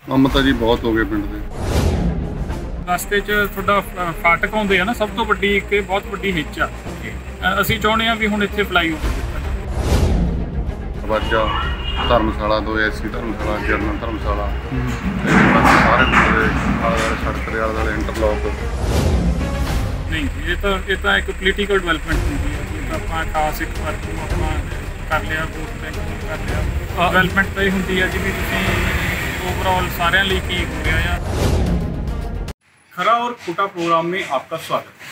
ਕੰਮ ਤਾਂ ਜੀ ਬਹੁਤ ਹੋ ਗਏ ਪਿੰਡ ਦੇ। ਰਸਤੇ 'ਚ ਤੁਹਾਡਾ ਫਾਟਕ ਆਉਂਦੇ ਆ ਨਾ, ਸਭ ਤੋਂ ਵੱਡੀ ਇੱਕ ਬਹੁਤ ਵੱਡੀ ਹਿੱਚ ਆ। ਅਸੀਂ ਚਾਹੁੰਦੇ ਆ ਵੀ ਹੁਣ ਇੱਥੇ ਫਲਾਈਓਵਰ ਵਾਜਾ ਧਰਮਸ਼ਾਲਾ ਤੋਂ ਐਸੀ ਧਰਮਸ਼ਾਲਾ, ਜਰਨਲ ਧਰਮਸ਼ਾਲਾ, ਸਾਰੇ ਪਿੰਡ ਦੇ ਆਲੇ ਸੜਕ ਦੇ ਆਲੇ ਇੰਟਰਲੌਕ। ਨਹੀਂ, ਇਹ ਤਾਂ ਇੱਕ ਪੋਲੀਟੀਕਲ ਡਿਵੈਲਪਮੈਂਟ ਹੁੰਦੀ ਹੈ। ਜੇ ਆਪਾਂ ਖਾਸ ਇੱਕ ਵਰਕ ਨੂੰ ਆਪਾਂ ਕਰ ਲਿਆ, ਵੋਟ ਬੈਂਕ ਕਰ ਲਿਆ, ਡਿਵੈਲਪਮੈਂਟ ਤਾਂ ਇਹ ਹੁੰਦੀ ਹੈ ਜੀ ਵੀ ਤੁਸੀਂ ओवरऑल सारे लिए की हो गया यार। खरा और खोटा प्रोग्राम में आपका स्वागत है।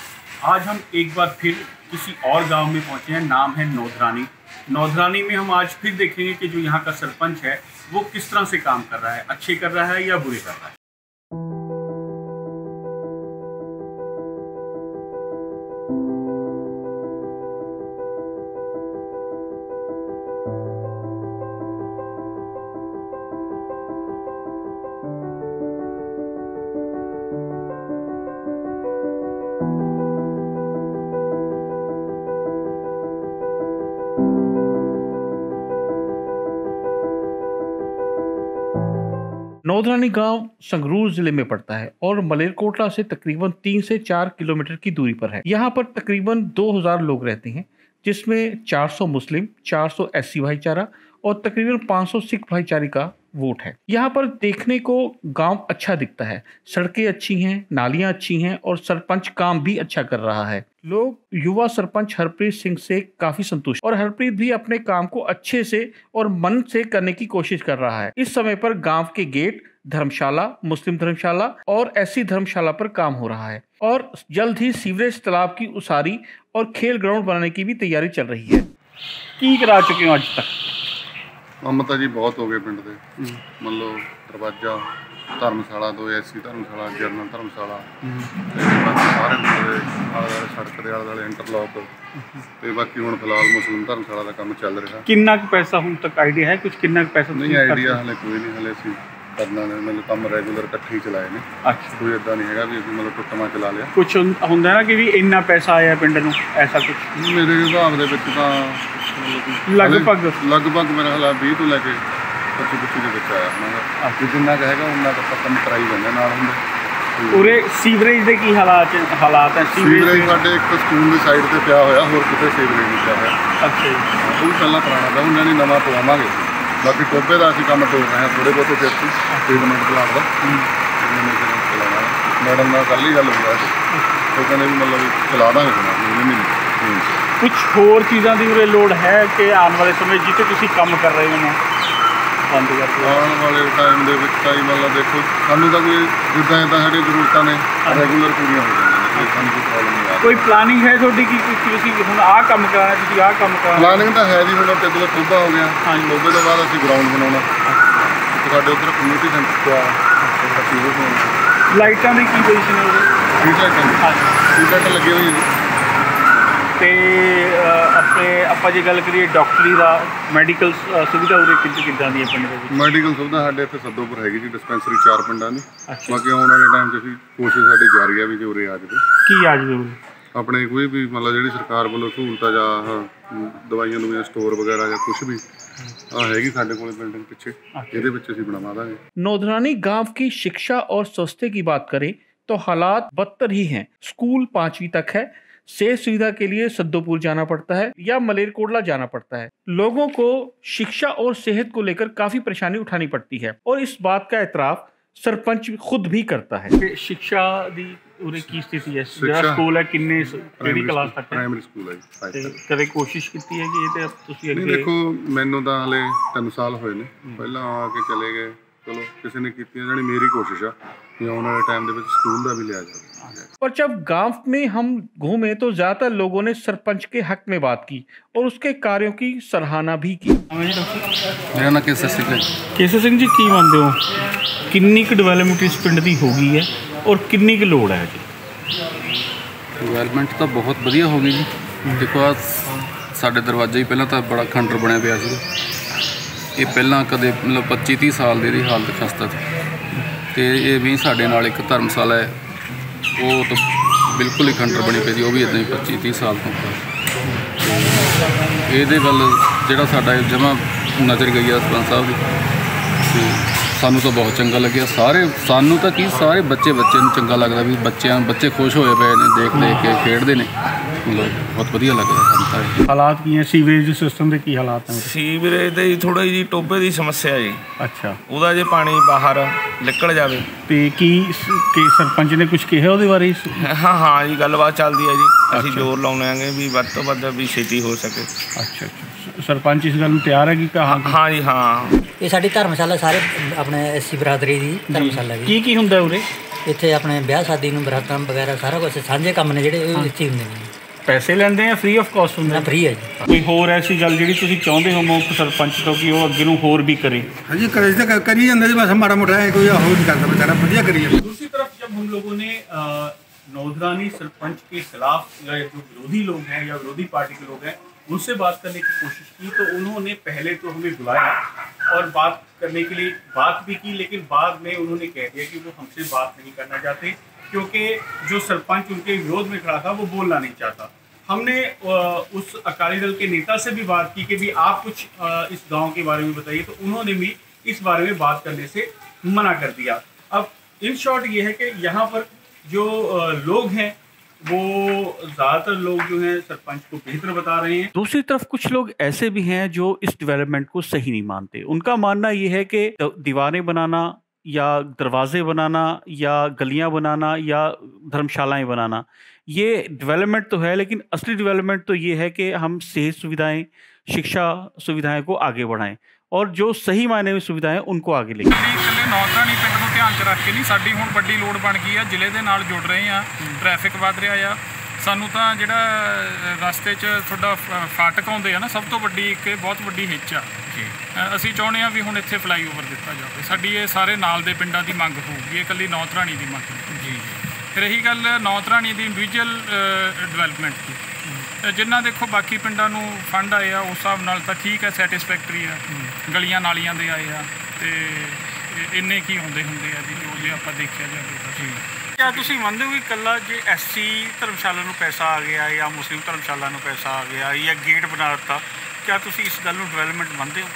आज हम एक बार फिर किसी और गांव में पहुंचे हैं। नाम है नौधरानी। नौधरानी में हम आज फिर देखेंगे कि जो यहाँ का सरपंच है वो किस तरह से काम कर रहा है, अच्छे कर रहा है या बुरे कर रहा है। नौधरानी गांव संगरूर जिले में पड़ता है और मलेरकोटला से तकरीबन 3 से 4 किलोमीटर की दूरी पर है। यहाँ पर तकरीबन 2000 लोग रहते हैं, जिसमें 400 मुस्लिम, 400 एससी भाईचारा और तकरीबन 500 सिख भाईचारे का वोट है। यहाँ पर देखने को गांव अच्छा दिखता है, सड़कें अच्छी हैं, नालियां अच्छी हैं और सरपंच काम भी अच्छा कर रहा है। लोग युवा सरपंच हरप्रीत सिंह से काफी संतुष्ट और हरप्रीत भी अपने काम को अच्छे से और मन से करने की कोशिश कर रहा है। इस समय पर गांव के गेट, धर्मशाला, मुस्लिम धर्मशाला और ऐसी धर्मशाला पर काम हो रहा है और जल्द ही सीवरेज तालाब की उसारी और खेल ग्राउंड बनाने की भी तैयारी चल रही है। की करा चुके हो आज तक? ਕੰਮ ਤਾਂ ਜੀ ਬਹੁਤ ਹੋ ਗਏ ਪਿੰਡ ਦੇ। ਮੰਨ ਲਓ ਦਰਵਾਜ਼ਾ ਧਰਮਸ਼ਾਲਾ ਤੋਂ ਐਸੀ ਧਰਮਸ਼ਾਲਾ, ਜਰਨਲ ਧਰਮਸ਼ਾਲਾ, ਸਾਰੇ ਪਿੰਡ ਦੇ ਆਲੇ ਸੜਕ ਦੇ ਆਲੇ ਇੰਟਰਲੌਕ ਤੇ ਬਾਕੀ ਹੁਣ ਫਿਲਹਾਲ ਮੁਸਲਿਮ ਧਰਮਸ਼ਾਲਾ ਦਾ ਕੰਮ ਚੱਲ ਰਿਹਾ। ਕਿੰਨਾ ਕੁ ਪੈਸਾ ਹੁਣ ਤੱਕ ਆਈਡੀਆ ਹੈ? ਕੁਝ ਕਿੰਨਾ ਕੁ ਪੈਸਾ ਨਹੀਂ ਆਈਡੀਆ ਹਲੇ ਕੋਈ ਨਹੀਂ, ਹਲੇ ਅਸੀਂ ਕਰਨਾ ਨੇ ਮਤਲਬ ਕੰਮ ਰੈਗੂਲਰ ਇਕੱਠੇ ਹੀ ਚਲਾਏ ਨੇ। ਅੱਛਾ, ਕੋਈ ਇਦਾਂ ਨਹੀਂ ਹੈਗਾ ਵੀ ਅਸੀਂ ਮਤਲਬ ਟੁੱਟਮਾ ਚਲਾ ਲਿਆ। ਕੁਝ ਹੁੰਦਾ ਨਾ ਕਿ ਵੀ ਇੰਨਾ ਪੈਸਾ ਆਇਆ ਪਿੰਡ ਨੂੰ, ਐਸਾ ਕੁਝ? ਮੇਰੇ ਹਿਸਾਬ ਦੇ ਵਿੱਚ ਤਾਂ ਲਗਭਗ ਮੇਰਾ ਹਾਲਾ 20 ਤੋਂ ਲੈ ਕੇ 25 ਦੇ ਵਿੱਚ ਆਇਆ ਹੋਣਾ। ਜਿੰਨਾ ਕੁ ਹੈਗਾ ਉਹਨਾਂ ਦਾ ਕੰਮ ਕਰਾਈ ਜਾਂਦੇ ਨਾਲ ਹੁੰਦੇ। ਉਰੇ ਸੀਵਰੇਜ ਦੇ ਕੀ ਹਾਲਾਤ ਹੈ? ਸੀਵਰੇਜ ਸਾਡੇ ਇੱਕ ਸਕੂਲ ਦੀ ਸਾਈਡ ਤੇ ਪਿਆ ਹੋਇਆ, ਹੋਰ ਕਿਤੇ ਸੀਵਰੇਜ ਨਹੀਂ ਪਿਆ ਹੋਇਆ। ਅੱਛਾ ਜੀ, ਉਹ ਪਹਿਲਾਂ ਪੁਰਾਣਾ ਦਾ, ਉਹਨਾਂ ਨੇ ਨਵਾਂ ਪਵਾਵਾਂਗੇ। ਬਾਕੀ ਟੋਬੇ ਦਾ ਅਸੀਂ ਕੰਮ ਤੋੜ ਰਹੇ ਹਾਂ, ਥੋੜ੍ਹੇ ਬਹੁਤੇ ਸੇਫਟੀ ਟ੍ਰੀਟਮੈਂਟ ਪਲਾਂਟ ਦਾ ਚਲਾਉਣਾ। ਮੈਡਮ ਨਾਲ ਕੱਲ੍ਹ ਹੀ ਗੱਲ ਹੋਈ ਸੀ, ਉਹ ਕਹਿੰਦੇ ਵੀ ਮਤਲਬ ਚਲਾ ਦਾਂਗੇ ਮਹੀਨੇ। ਕੁਝ ਹੋਰ ਚੀਜ਼ਾਂ ਦੀ ਉਰੇ ਲੋੜ ਹੈ ਕਿ ਆਉਣ ਵਾਲੇ ਸਮੇਂ ਜਿੱਥੇ ਤੁਸੀਂ ਕੰਮ ਕਰ ਰਹੇ ਹੋ ਬੰਦ ਕਰਕੇ? ਆਉਣ ਵਾਲੇ ਟਾਈਮ ਦੇ ਵਿੱਚ ਤਾਂ ਮਤਲਬ ਦੇਖੋ, ਸਾਨੂੰ ਤਾਂ ਕੋਈ ਜਿੱਦਾਂ ਸਾਡੀਆਂ ਜ਼ਰੂਰਤਾਂ ਨੇ ਰੈਗੂਲਰ ਪੂਰੀਆਂ ਹੋ ਜਾਂਦੀਆਂ ਨੇ, ਸਾਨੂੰ ਕੋਈ ਪ੍ਰੋਬਲਮ ਨਹੀਂ ਆ। ਕੋਈ ਪਲਾਨਿੰਗ ਹੈ ਤੁਹਾਡੀ ਕਿ ਤੁਸੀਂ ਹੁਣ ਆਹ ਕੰਮ ਕਰਾਉਣਾ, ਤੁਸੀਂ ਆਹ ਕੰਮ ਕਰਾਉਣਾ? ਪਲਾਨਿੰਗ ਤਾਂ ਹੈ ਜੀ। ਹੁਣ ਟਿੱਬਲ ਟੋਬਾ ਹੋ ਗਿਆ, ਟੋਬੇ ਤੋਂ ਬਾਅਦ ਅਸੀਂ ਗਰਾਊਂਡ ਬਣਾਉਣਾ। ਸਾਡੇ ਉੱਧਰ ਕਮਿਊਨਿਟੀ ਸੈਂਟਰ ਪਿਆ, ਲਾਈਟਾਂ ਦੀ ਕੀ ਪੋਜੀਸ਼ਨ ਹੈ ਉਹਦੀ? ਸਟਰੀਟ ਲਾਈਟ ਲੱਗੀ ਹੋਈ ਹੈ। ਤੇ ਆਪਾਂ ਜੇ ਗੱਲ ਕਰੀਏ ਡਾਕਟਰੀ ਦਾ, ਮੈਡੀਕਲ ਸੁਵਿਧਾ ਉਰੇ ਕਿੱਦਾਂ ਦੀ ਹੈ ਪਿੰਡ ਦੇ ਵਿੱਚ? ਮੈਡੀਕਲ ਸੁਵਿਧਾ ਸਾਡੇ ਇੱਥੇ ਸੱਦੋਪੁਰ ਹੈਗੀ ਜੀ, ਡਿਸਪੈਂਸਰੀ 4 ਪਿੰਡਾਂ ਦੀ। ਬਾਕੀ ਆਉਣ ਵਾਲੇ ਟਾਈਮ 'ਚ ਅਸੀਂ ਕੋਸ਼ਿਸ਼ ਸਾਡੀ ਜਾਰੀ ਹੈ ਵੀ ਜੇ ਉਰੇ ਆ ਜਾਵੇ। ਕੀ ਆ ਜਾਵੇ ਉਰੇ? ਆਪਣੇ ਕੋਈ ਵੀ ਮਤਲਬ ਜਿਹੜੀ ਸਰਕਾਰ ਵੱਲੋਂ ਸਹੂਲਤਾਂ ਜਾਂ ਦਵਾਈਆਂ ਦੁਆਈਆਂ ਸਟੋਰ ਵਗੈरह ਜਾਂ कुछ भी हैगी ਸਾਡੇ ਕੋਲ ਬਿਲਡਿੰਗ ਪਿੱਛੇ, ਇਹਦੇ ਵਿੱਚ ਅਸੀਂ ਬਣਵਾ ਦਾਂਗੇ। नौधरानी गांव की शिक्षा और स्वास्थ्य की बात करें तो हालात बदतर ही हैं। स्कूल 5वीं तक है, सेहत सुविधा के लिए सद्दोपुर जाना पड़ता है या मलेरकोटला जाना पड़ता है। लोगों को शिक्षा और सेहत को लेकर काफी परेशानी उठानी पड़ती है और इस बात का एतराफ सरपंच खुद भी करता है। शिक्षा दी ਉਰੇ ਕੀ ਸਥਿਤੀ ਹੈ? ਜਿਹੜਾ ਸਕੂਲ ਹੈ ਕਿਹੜੀ ਕਲਾਸ ਤੱਕ ਹੈ? ਪ੍ਰਾਇਮਰੀ ਸਕੂਲ ਹੈ ਜੀ। ਕਦੇ ਕੋਸ਼ਿਸ਼ ਕੀਤੀ ਹੈ ਕਿ ਇਹ ਤੇ ਤੁਸੀਂ ਅੱਗੇ? ਦੇਖੋ, ਮੈਨੂੰ ਤਾਂ ਹਲੇ 3 ਸਾਲ ਹੋਏ ਨੇ, ਪਹਿਲਾਂ ਆ ਕੇ ਚਲੇ ਗਏ। ਚਲੋ ਕਿਸੇ ਨੇ ਕੀਤੀ, ਜਾਣੀ ਮੇਰੀ ਕੋਸ਼ਿਸ਼ ਆ कि आने वाले टाइम ਦੇ ਵਿੱਚ ਸਕੂਲ ਦਾ भी लिया जाए। पर जब गांव में हम घूमे तो ज्यादातर लोगों ने सरपंच के हक में बात की और उसके कार्यों की सराहना भी की। मेरा नाम केसर सिंह है। केसर सिंह जी, की मानते हो किन्नी क डिवेलपमेंट इस पिंड की हो गई है और किन्नी क लोड़ है जी? डिवेलपमेंट तो बहुत वधिया हो गई जी। देखो आ साडे दरवाजे ही पहला तो बड़ा खंडर बनया पिया सी। ये पहला कदे मतलब 25-30 साल दी हालत खस्ता थी, तो ये भी साढ़े नाल एक धर्मशाला है, वो तो बिल्कुल ही खंडर बनी पई, वो भी इदां ही 25-30 साल तो। ये गल जिहड़ा साडा जमा नज़र गई है सरपंच साहब की, ਸਾਨੂੰ ਤਾਂ ਬਹੁਤ ਚੰਗਾ ਲੱਗਿਆ। ਸਾਨੂੰ ਤਾਂ ਕੀ ਸਾਰੇ ਬੱਚੇ ਨੂੰ ਚੰਗਾ ਲੱਗਦਾ ਵੀ ਬੱਚੇ ਖੁਸ਼ ਹੋਏ ਪਏ ਨੇ ਦੇਖ ਕੇ ਖੇਡਦੇ ਨੇ, ਮਤਲਬ ਬਹੁਤ ਵਧੀਆ ਲੱਗਦਾ ਸਾਨੂੰ ਤਾਂ ਇਹ। ਹਾਲਾਤ ਕੀ ਹੈ ਸੀਵਰੇਜ ਸਿਸਟਮ ਦੇ, ਕੀ ਹਾਲਾਤ ਨੇ? ਸੀਵਰੇਜ ਦੇ ਥੋੜਾ ਜੀ ਟੋਭੇ ਦੀ ਸਮੱਸਿਆ ਜੀ। ਅੱਛਾ, ਉਹਦਾ ਜੇ ਪਾਣੀ ਬਾਹਰ ਨਿਕਲ ਜਾਵੇ ਤੇ ਕੀ ਸਰਪੰਚ ਨੇ ਕੁਝ ਕਿਹਾ ਉਹਦੇ ਬਾਰੇ? ਹਾਂ ਜੀ, ਗੱਲਬਾਤ ਚੱਲਦੀ ਹੈ ਜੀ। ਅਸੀਂ ਜ਼ੋਰ ਲਾਉਂਦੇ ਆਂਗੇ ਵੀ ਵੱਧ ਤੋਂ ਵੱਧ ਵੀ ਛੇਤੀ ਹੋ ਸਕੇ। ਅੱਛਾ, ਸਰਪੰਚ ਇਸ ਗੱਲ ਨੂੰ ਤਿਆਰ ਹੈ ਕਿ ਹਾਂ ਜੀ ਹਾਂ। ਇਹ ਸਾਡੀ ਧਰਮਸ਼ਾਲਾ ਸਾਰੇ ਆਪਣੇ ਐਸੀ ਬਰਾਦਰੀ ਦੀ ਧਰਮਸ਼ਾਲਾ ਜੀ। ਕੀ ਹੁੰਦਾ ਉਰੇ? ਇੱਥੇ ਆਪਣੇ ਵਿਆਹ ਸ਼ਾਦੀ ਨੂੰ ਬਰਾਤਾਂ ਵਗੈਰਾ ਸਾਰਾ ਕੁਝ ਸਾਂਝੇ ਕੰਮ ਨੇ ਜਿਹੜੇ ਉਹ ਇੱਥੇ ਹੁੰਦੇ ਨੇ। ਪੈਸੇ ਲੈਂਦੇ ਆ ਫ੍ਰੀ ਆਫ ਕਾਸਟ ਹੁੰਦੇ? ਫ੍ਰੀ ਹੈ ਜੀ। ਕੋਈ ਹੋਰ ਐਸੀ ਗੱਲ ਜਿਹੜੀ ਤੁਸੀਂ ਚਾਹੁੰਦੇ ਹੋ ਮੁੱਖ ਸਰਪੰਚ ਤੋਂ ਕਿ ਉਹ ਅੱਗੇ ਨੂੰ ਹੋਰ ਵੀ ਕਰੇ? ਹਾਂਜੀ, ਕਰੇ ਤਾਂ ਕਰੀ ਜਾਂਦਾ ਜੀ, ਬਸ ਮਾੜਾ ਮੋਟਾ ਹੈ, ਕੋਈ ਹੋਰ नहीं करता बेचारा, बढ़िया करी है। दूसरी तरफ जब हम लोगों ने नौधरानी सरपंच के खिलाफ या जो विरोधी लोग हैं या विरोधी पार्टी के लोग हैं उनसे बात करने की कोशिश की, तो उन्होंने पहले तो हमें बुलाया और बात करने के लिए बात भी की, लेकिन बाद में उन्होंने कह दिया कि वो हमसे बात नहीं करना चाहते क्योंकि जो सरपंच उनके विरोध में खड़ा था वो बोलना नहीं चाहता। हमने उस अकाली दल के नेता से भी बात की कि भी आप कुछ इस गांव के बारे में बताइए, तो उन्होंने भी इस बारे में बात करने से मना कर दिया। अब इन शॉर्ट ये है कि यहाँ पर जो लोग हैं वो ज़्यादातर लोग जो हैं सरपंच को बेहतर बता रहे हैं। दूसरी तरफ कुछ लोग ऐसे भी हैं जो इस डेवलपमेंट को सही नहीं मानते। उनका मानना ये है कि दीवारें बनाना या दरवाजे बनाना या गलियां बनाना या धर्मशालाएं बनाना ये डेवलपमेंट तो है, लेकिन असली डेवलपमेंट तो ये है कि हम सेहत सुविधाएं, शिक्षा सुविधाएं को आगे बढ़ाएं और जो सही मायने में सुविधाएं उनको आगे लेके। ਇਕੱਲੇ ਨੌਧਰਾਣੀ ਪਿੰਡ ਨੂੰ ਧਿਆਨ 'ਚ ਰੱਖ ਕੇ ਨਹੀਂ, ਸਾਡੀ ਹੁਣ ਵੱਡੀ ਲੋੜ ਬਣ ਗਈ ਆ, ਜ਼ਿਲ੍ਹੇ ਦੇ ਨਾਲ ਜੁੜ ਰਹੇ ਆ, ਟ੍ਰੈਫਿਕ ਵੱਧ ਰਿਹਾ ਆ। ਸਾਨੂੰ ਤਾਂ ਜਿਹੜਾ ਰਸਤੇ 'ਚ ਤੁਹਾਡਾ ਫਾਟਕ ਆਉਂਦੇ ਆ ਨਾ, ਸਭ ਤੋਂ ਵੱਡੀ ਇੱਕ ਬਹੁਤ ਵੱਡੀ ਹਿੱਚ ਆ। ਅਸੀਂ ਚਾਹੁੰਦੇ ਆ ਵੀ ਹੁਣ ਇੱਥੇ ਫਲਾਈਓਵਰ ਦਿੱਤਾ ਜਾਵੇ। ਸਾਡੀ ਇਹ ਸਾਰੇ ਨਾਲ ਦੇ ਪਿੰਡਾਂ ਦੀ ਮੰਗ ਹੋਊਗੀ, ਇਹ ਇਕੱਲੀ ਨੌਧਰਾਣੀ ਦੀ ਮੰਗ ਨਹੀਂ। ਫਿਰ ਇਹੀ ਗੱਲ ਨੌਧਰਾਣੀ ਦੀ ਇੰਡੀਵਿਜੂਅਲ ਡਿਵੈਲਪਮੈਂਟ ਦੀ, ਜਿੰਨਾ ਦੇਖੋ ਬਾਕੀ ਪਿੰਡਾਂ ਨੂੰ ਫੰਡ ਆਏ ਆ ਉਸ ਹਿਸਾਬ ਨਾਲ ਤਾਂ ਠੀਕ ਹੈ, ਸੈਟਿਸਫੈਕਟਰੀ ਆ। ਗਲੀਆਂ ਨਾਲੀਆਂ ਦੇ ਆਏ ਆ ਤੇ ਇੰਨੇ ਕੀ ਹੁੰਦੇ ਆ ਜੀ, ਜੋ ਜੇ ਆਪਾਂ ਦੇਖਿਆ ਜਾਵੇ ਤਾਂ। क्या ਤੁਸੀਂ ਮੰਨਦੇ ਹੋ ਕਿ ਇਕੱਲਾ ਜੇ ਐਸਸੀ ਧਰਮਸ਼ਾਲਾ ਨੂੰ ਪੈਸਾ ਆ ਗਿਆ ਜਾਂ ਮੁਸਲਿਮ ਧਰਮਸ਼ਾਲਾ ਨੂੰ ਪੈਸਾ ਆ ਗਿਆ ਜਾਂ ਗੇਟ ਬਣਾ ਦਿੱਤਾ, ਕਿਆ ਤੁਸੀਂ ਇਸ ਗੱਲ ਨੂੰ ਡਿਵੈਲਪਮੈਂਟ ਮੰਨਦੇ ਹੋ?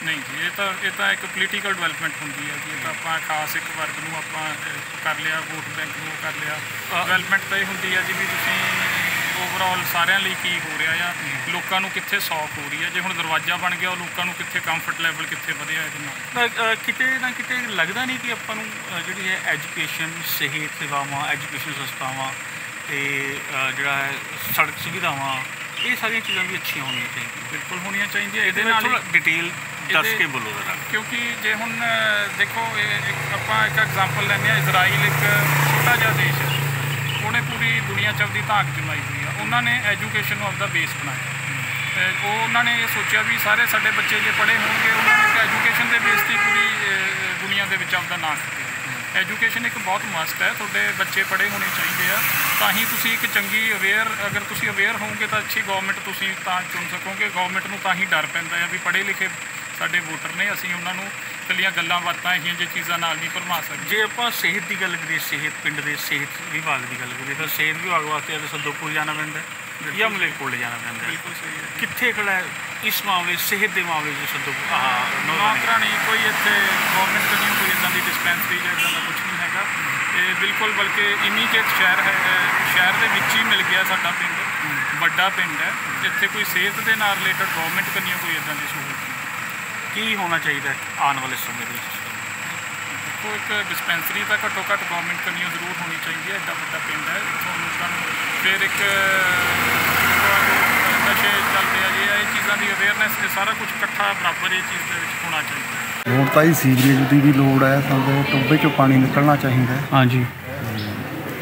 ਨਹੀਂ ਜੀ, ਇਹ ਤਾਂ ਇੱਕ ਪੋਲੀਟੀਕਲ ਡਿਵੈਲਪਮੈਂਟ ਹੁੰਦੀ ਹੈ ਜੀ। ਇਹ ਤਾਂ ਆਪਾਂ ਖਾਸ ਇੱਕ ਵਰਗ ਨੂੰ ਆਪਾਂ ਕਰ ਲਿਆ, ਵੋਟ ਬੈਂਕ ਨੂੰ ਕਰ ਲਿਆ। ਡਿਵੈਲਪਮੈਂਟ ਤਾਂ ਇਹ ਹੁੰਦੀ ਹੈ ਜੀ ਵੀ ਤੁਸੀਂ ਓਵਰਆਲ ਸਾਰਿਆਂ ਲਈ ਕੀ ਹੋ ਰਿਹਾ ਆ, ਲੋਕਾਂ ਨੂੰ ਕਿੱਥੇ ਸੌਖ ਹੋ ਰਹੀ ਹੈ। ਜੇ ਹੁਣ ਦਰਵਾਜ਼ਾ ਬਣ ਗਿਆ, ਉਹ ਲੋਕਾਂ ਨੂੰ ਕਿੱਥੇ ਕੰਫਰਟ ਲੈਵਲ ਕਿੱਥੇ ਵਧਿਆ ਇਹਦੇ ਨਾਲ। ਕਿਤੇ ਨਾ ਕਿਤੇ ਲੱਗਦਾ ਨਹੀਂ ਕਿ ਆਪਾਂ ਨੂੰ ਜਿਹੜੀ ਹੈ ਐਜੂਕੇਸ਼ਨ, ਸਿਹਤ ਸੇਵਾਵਾਂ, ਐਜੂਕੇਸ਼ਨ ਸੰਸਥਾਵਾਂ ਅਤੇ ਜਿਹੜਾ ਹੈ ਸੜਕ ਸੁਵਿਧਾਵਾਂ, ਇਹ ਸਾਰੀਆਂ ਚੀਜ਼ਾਂ ਵੀ ਅੱਛੀਆਂ ਹੋਣੀਆਂ ਚਾਹੀਦੀਆਂ। ਬਿਲਕੁਲ ਹੋਣੀਆਂ ਚਾਹੀਦੀਆਂ। ਇਹਦੇ ਨਾਲ ਡਿਟੇਲ ਦੱਸ ਕੇ ਬੋਲੋ ਜ਼ਰਾ। ਕਿਉਂਕਿ ਜੇ ਹੁਣ ਦੇਖੋ ਆਪਾਂ ਇੱਕ ਐਗਜ਼ਾਮਪਲ ਲੈਂਦੇ ਹਾਂ, ਇਜ਼ਰਾਈਲ ਇੱਕ ਛੋਟਾ ਜਿਹਾ ਦੇਸ਼ ਹੈ, ਉਹਨੇ ਪੂਰੀ ਦੁਨੀਆ 'ਚ ਆਪਦੀ ਧਾਕ ਜਮਾਈ ਹੋਈ ਆ। ਉਹਨਾਂ ਨੇ ਐਜੂਕੇਸ਼ਨ ਨੂੰ ਆਪਦਾ ਬੇਸ ਬਣਾਇਆ। ਉਹਨਾਂ ਨੇ ਇਹ ਸੋਚਿਆ ਵੀ ਸਾਰੇ ਸਾਡੇ ਬੱਚੇ ਜੇ ਪੜ੍ਹੇ ਹੋਣਗੇ, ਉਹਨਾਂ ਨੇ ਐਜੂਕੇਸ਼ਨ ਦੇ ਬੇਸ 'ਤੇ ਪੂਰੀ ਦੁਨੀਆ ਦੇ ਵਿੱਚ ਆਪਦਾ ਨਾਂ ਕੀਤਾ। ਐਜੂਕੇਸ਼ਨ ਇੱਕ ਬਹੁਤ ਮਸਟ ਹੈ, ਤੁਹਾਡੇ ਬੱਚੇ ਪੜ੍ਹੇ ਹੋਣੇ ਚਾਹੀਦੇ ਆ, ਤਾਂ ਹੀ ਤੁਸੀਂ ਇੱਕ ਚੰਗੀ ਅਗਰ ਤੁਸੀਂ ਅਵੇਅਰ ਹੋਵੋਗੇ ਤਾਂ ਅੱਛੀ ਗਵਰਨਮੈਂਟ ਤੁਸੀਂ ਤਾਂ ਚੁਣ ਸਕੋਗੇ। ਗਵਰਨਮੈਂਟ ਨੂੰ ਤਾਂ ਹੀ ਡਰ ਪੈਂਦਾ ਆ ਵੀ ਪੜ੍ਹੇ ਲਿਖੇ ਸਾਡੇ ਵੋਟਰ ਨੇ, ਅਸੀਂ ਉਹਨਾਂ ਨੂੰ ਇਕੱਲੀਆਂ ਗੱਲਾਂ ਬਾਤਾਂ ਇਹੀਆਂ ਜਿਹੀ ਚੀਜ਼ਾਂ ਨਾਲ ਨਹੀਂ ਭਰਮਾ ਸਕਦੇ। ਜੇ ਆਪਾਂ ਸਿਹਤ ਦੀ ਗੱਲ ਕਰੀਏ, ਸਿਹਤ ਪਿੰਡ ਦੇ ਸਿਹਤ ਵਿਭਾਗ ਦੀ ਗੱਲ ਕਰੀਏ ਤਾਂ ਸਿਹਤ ਵਿਭਾਗ ਵਾਸਤੇ ਸੰਦੋਪੁਰ ਜਾਣਾ ਪੈਂਦਾ ਜਾਂ ਮਲੇਰਕੋਟਲੇ ਜਾਣਾ ਪੈਂਦਾ? ਬਿਲਕੁਲ ਸਹੀ ਹੈ। ਕਿੱਥੇ ਖੜਾ ਹੈ ਇਸ ਮਾਮਲੇ, ਸਿਹਤ ਦੇ ਮਾਮਲੇ 'ਚ ਸੰਦੋਪੁਰ? ਨੌਧਰਾਣੀ ਕੋਈ ਇੱਥੇ ਗਵਰਨਮੈਂਟ ਤੋਂ ਨਹੀਂ ਕੋਈ ਇੱਦਾਂ ਦੀ ਡਿਸਪੈਂਸਰੀ ਜਾਂ ਇੱਦਾਂ ਦਾ ਕੁਛ ਨਹੀਂ ਹੈਗਾ। ਤੇ ਬਿਲਕੁਲ ਬਲਕਿ ਇਮੀਡੀਏਟ ਸ਼ਹਿਰ ਦੇ ਵਿੱਚ ਹੀ ਮਿਲ ਗਿਆ ਸਾਡਾ ਪਿੰਡ, ਵੱਡਾ ਪਿੰਡ ਹੈ। ਇੱਥੇ ਕੋਈ ਸਿਹਤ ਦੇ ਨਾਲ ਰਿਲੇਟਡ ਗਵਰਨਮੈਂਟ ਕੰਨੀਓ ਕੋਈ ਇੱਦਾਂ ਦੀ ਸਹੂਲਤ ਕੀ ਹੋਣਾ ਚਾਹੀਦਾ ਆਉਣ ਵਾਲੇ ਸਮੇਂ ਦੇ ਵਿੱਚ? ਦੇਖੋ, ਇੱਕ ਡਿਸਪੈਂਸਰੀ ਤਾਂ ਘੱਟੋ ਘੱਟ ਗਵਰਨਮੈਂਟ ਕੰਨੀਓ ਜ਼ਰੂਰ ਹੋਣੀ ਚਾਹੀਦੀ ਹੈ। ਐਡਾ ਵੱਡਾ ਪਿੰਡ ਹੈ, ਲੋਕਾਂ ਨੂੰ ਫਿਰ ਇੱਕ ਨਸ਼ੇ ਚੱਲਦੇ ਆ ਜੀ, ਇਹ ਚੀਜ਼ਾਂ ਦੀ ਅਵੇਅਰਨੈਸ, ਇਹ ਸਾਰਾ ਕੁਝ ਇਕੱਠਾ ਬਰਾਬਰ ਇਹ ਚੀਜ਼ ਦੇ ਵਿੱਚ ਹੋਣਾ ਚਾਹੀਦਾ। ਹੁਣ ਤਾਂ ਹੀ ਸੀਵਰੇਜ ਦੀ ਵੀ ਲੋੜ ਹੈ, ਸਾਨੂੰ ਟੋਭੇ 'ਚੋਂ ਪਾਣੀ ਨਿਕਲਣਾ ਚਾਹੀਦਾ। ਹਾਂਜੀ,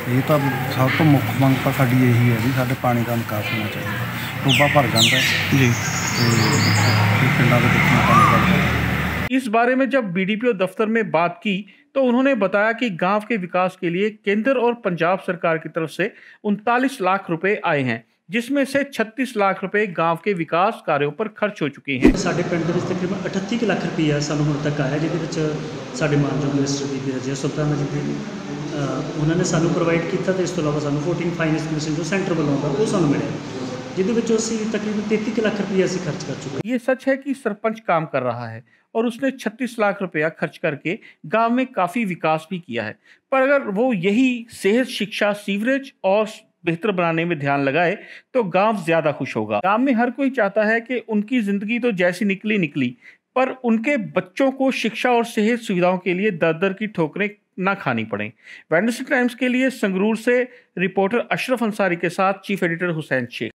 ਇਹ ਤਾਂ ਸਭ ਤੋਂ ਮੁੱਖ ਮੰਗ ਤਾਂ ਸਾਡੀ ਇਹੀ ਹੈ ਵੀ ਸਾਡੇ ਪਾਣੀ ਦਾ ਨਿਕਾਸ ਹੋਣਾ ਚਾਹੀਦਾ। ਟੋਭਾ ਭਰ ਜਾਂਦਾ ਜੀ ਤੇ ਪਿੰਡਾਂ ਦੇ ਵਿੱਚ ਪਾਣੀ ਵੜਦਾ। इस बारे में जब बीडीपीओ दफ्तर में बात की तो उन्होंने बताया कि गांव के विकास के लिए केंद्र और पंजाब सरकार की तरफ से 39 लाख रुपए आए हैं, जिसमें से 36 लाख रुपए गांव के विकास कार्यों पर खर्च हो चुके हैं। ਸਾਡੇ ਪਿੰਡ ਦੇ ਵਿੱਚ ਤਕਰੀਬਨ 38 ਲੱਖ ਰੁਪਈਆ ਸਾਨੂੰ ਹੁਣ ਤੱਕ ਆਇਆ, ਜਿਹਦੇ ਵਿੱਚ ਸਾਡੇ ਮਾਨਯੋਗ ਮਿਨਿਸਟਰ ਬੀਬੀ ਰਜੀਆ ਸੁਲਤਾਨਾ ਜੀ ਦੇ ਉਹਨਾਂ ਨੇ ਸਾਨੂੰ ਪ੍ਰੋਵਾਈਡ ਕੀਤਾ, ਤੇ ਇਸ ਤੋਂ ਇਲਾਵਾ ਸਾਨੂੰ 14 ਫਾਈਨੈਂਸ ਕਮਿਸ਼ਨ ਜੋ ਸੈਂਟਰ ਵੱਲੋਂ ਆਉਂਦਾ ਉਹ ਸਾਨੂੰ ਮਿਲਿਆ। ਜਿਹਦੇ ਵਿੱਚ ਅਸੀਂ ਤਕਰੀਬਨ 33 ਲੱਖ ਰੁਪਏ ਅਸੀਂ ਖਰਚ ਕਰ ਚੁੱਕੇ। ये सच है कि सरपंच काम कर रहा है और उसने 36 लाख रुपया खर्च करके गांव में काफी विकास भी किया है, पर अगर वो यही सेहत, शिक्षा, सीवरेज और बेहतर बनाने में ध्यान लगाए तो गांव ज्यादा खुश होगा। गांव में हर कोई चाहता है कि उनकी जिंदगी तो जैसी निकली, पर उनके बच्चों को शिक्षा और सेहत सुविधाओं के लिए दर दर की ठोकरें ना खानी पड़े। वेडनेसडे टाइम्स के लिए संगरूर से रिपोर्टर अशरफ अंसारी के साथ चीफ एडिटर हुसैन शेख।